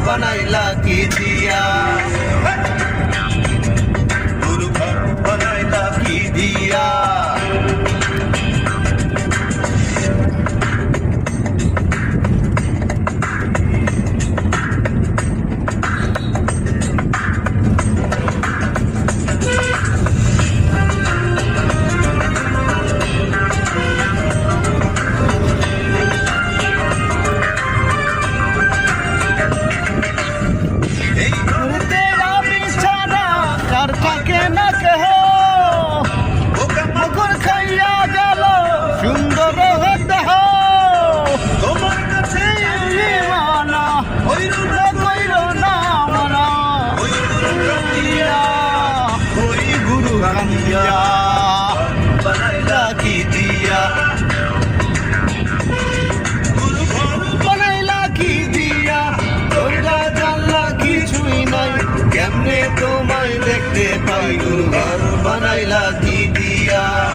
বানাইলা কি দিয়া গুরু ঘর বানাইলা কি দিয়া থাকে না কেহ মকর খাইয়া গেল সুন্দর দেহ তোমার কাছে মানা কইল না মানা ওই গুরু কান্দিয়া